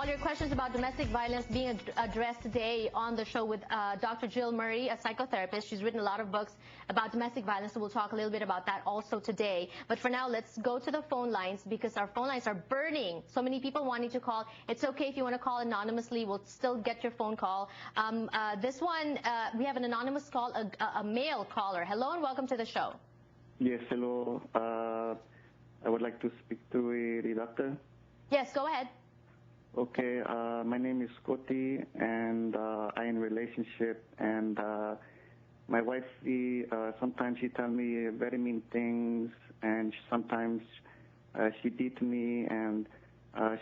your questions about domestic violence being addressed today on the show with Dr. Jill Murray, a psychotherapist. She's written a lot of books about domestic violence, so we'll talk a little bit about that also today. But for now, let's go to the phone lines because our phone lines are burning. So many people wanting to call. It's okay if you want to call anonymously. We'll still get your phone call. This one, we have an anonymous call, a male caller. Hello and welcome to the show. Yes, hello. I would like to speak to the doctor. Yes, go ahead. Okay, my name is Scotty, and I'm in a relationship, and my wife, sometimes she tells me very mean things, and sometimes she beats me, and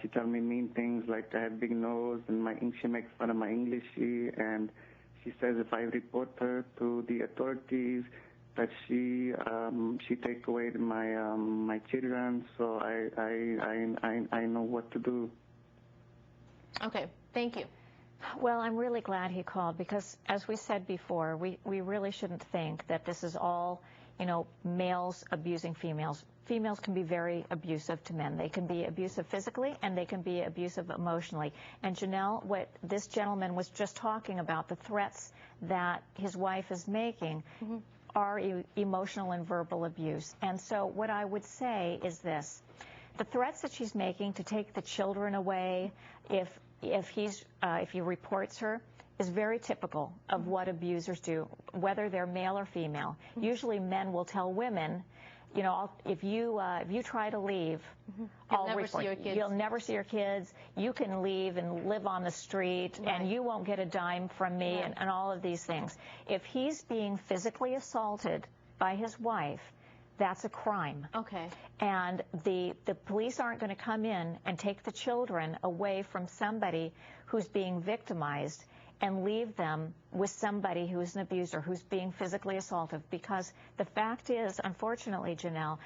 she tells me mean things like I have big nose, and she makes fun of my English, and she says if I report her to the authorities, that she take away my children, so I know what to do. Okay, thank you. Well, I'm really glad he called because, as we said before, we really shouldn't think that this is all, males abusing females. Females can be very abusive to men. They can be abusive physically and they can be abusive emotionally. And Janelle, what this gentleman was just talking about, the threats that his wife is making, are emotional and verbal abuse. And so what I would say is this. The threats that she's making to take the children away if he reports her is very typical of what abusers do, whether they're male or female. Usually men will tell women, if you try to leave, I'll report you. You'll never see your kids. You can leave and live on the street, and you won't get a dime from me, and all of these things. If he's being physically assaulted by his wife, that's a crime. Okay. And the police aren't going to come in and take the children away from somebody who's being victimized and leave them with somebody who's an abuser, who's being physically assaultive. Because the fact is, unfortunately, Janelle,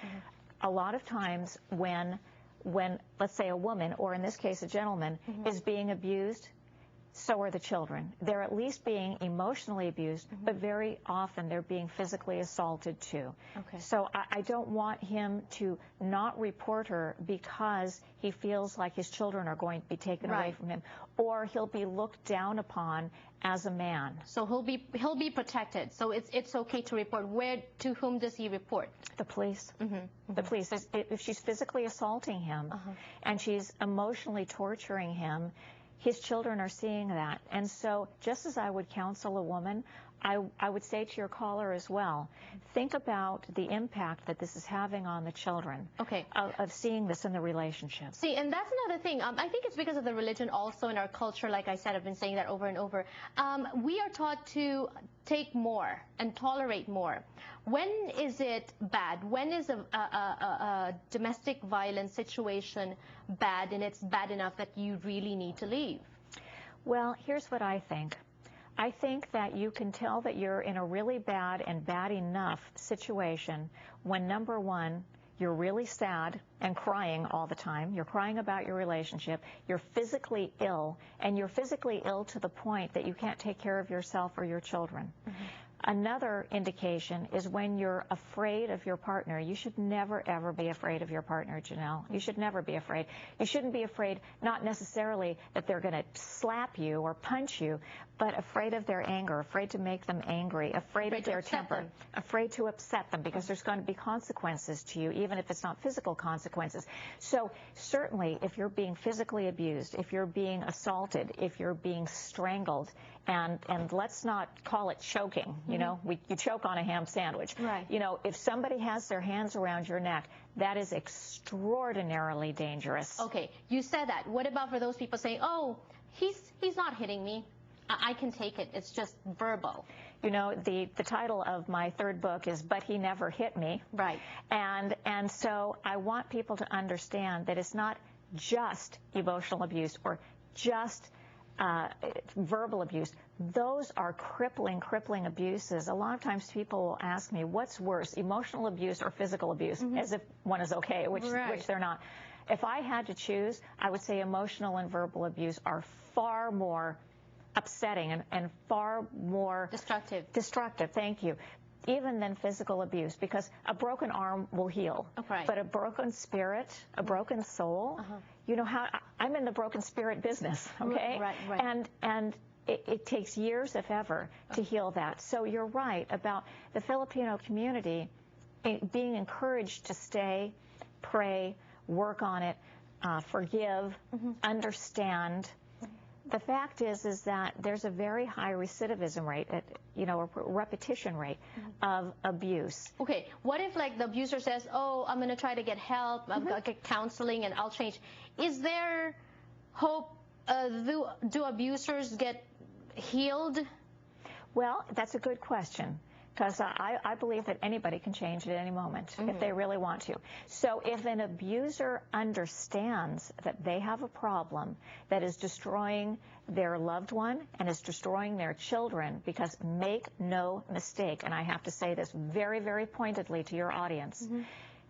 a lot of times when, let's say, a woman, or in this case a gentleman, is being abused, so are the children. They're at least being emotionally abused, but very often they're being physically assaulted too. Okay. So I don't want him to not report her because he feels like his children are going to be taken away from him, or he'll be looked down upon as a man. So he'll be protected. So it's okay to report. To whom does he report? The police. The police. If she's physically assaulting him and she's emotionally torturing him, his children are seeing that. And so just as I would counsel a woman, I would say to your caller as well, think about the impact that this is having on the children of seeing this in the relationship. See, and that's another thing. I think it's because of the religion also in our culture. Like I said, I've been saying that over and over. We are taught to take more and tolerate more. When is it bad? When is a domestic violence situation bad, and it's bad enough that you really need to leave? Well, here's what I think. I think that you can tell that you're in a really bad and bad enough situation when, number one, you're really sad and crying all the time. You're crying about your relationship. You're physically ill, and you're physically ill to the point that you can't take care of yourself or your children. Another indication is when you're afraid of your partner. You should never, ever be afraid of your partner, Janelle. You should never be afraid. You shouldn't be afraid, not necessarily that they're going to slap you or punch you, but afraid of their anger, afraid to make them angry, afraid of their temper, afraid to upset them, because there's going to be consequences to you, even if it's not physical consequences. So certainly if you're being physically abused, if you're being assaulted, if you're being strangled, and let's not call it choking, you choke on a ham sandwich. Right. If somebody has their hands around your neck, that is extraordinarily dangerous. Okay, you said that. What about for those people saying, oh, he's not hitting me. I can take it. It's just verbal. The title of my third book is But He Never Hit Me. Right. And so I want people to understand that it's not just emotional abuse or just verbal abuse. Those are crippling abuses. A lot of times people will ask me, what's worse, emotional abuse or physical abuse, as if one is okay, which they're not. If I had to choose, I would say emotional and verbal abuse are far more upsetting and far more destructive, thank you, even than physical abuse, because a broken arm will heal. Right. But a broken spirit, a broken soul, you know how I'm in the broken spirit business, okay? Right. And it takes years, if ever, to heal that. So you're right about the Filipino community being encouraged to stay, pray, work on it, forgive, understand. The fact is that there's a very high recidivism rate, a repetition rate of abuse. Okay, what if like the abuser says, oh, I'm going to try to get help, I'll get counseling and I'll change. Is there hope? Do abusers get healed? Well, that's a good question, because I believe that anybody can change at any moment if they really want to. So if an abuser understands that they have a problem that is destroying their loved one and is destroying their children, because make no mistake, and I have to say this very, very pointedly to your audience,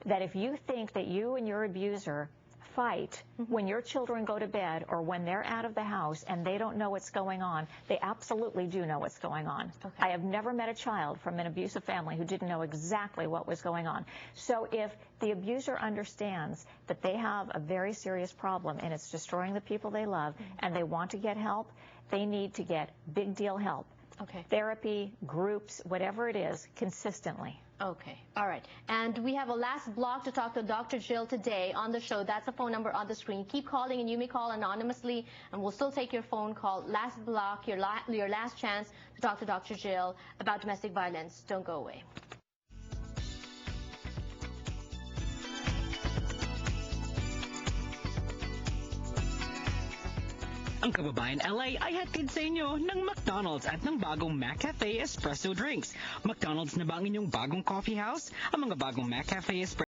that if you think that you and your abuser fight when your children go to bed or when they're out of the house and they don't know what's going on, they absolutely do know what's going on. Okay. I have never met a child from an abusive family who didn't know exactly what was going on. So if the abuser understands that they have a very serious problem and it's destroying the people they love and they want to get help, they need to get big deal help. Okay. Therapy, groups, whatever it is, consistently. Okay, all right. And we have a last block to talk to Dr. Jill today on the show. That's the phone number on the screen. Keep calling, and you may call anonymously, and we'll still take your phone call. Last block, your last chance to talk to Dr. Jill about domestic violence. Don't go away. Ang Kababayan LA ay hatid sa inyo ng McDonald's at ng bagong McCafe Espresso Drinks. McDonald's na ba ang inyong bagong coffee house? Ang mga bagong McCafe Espresso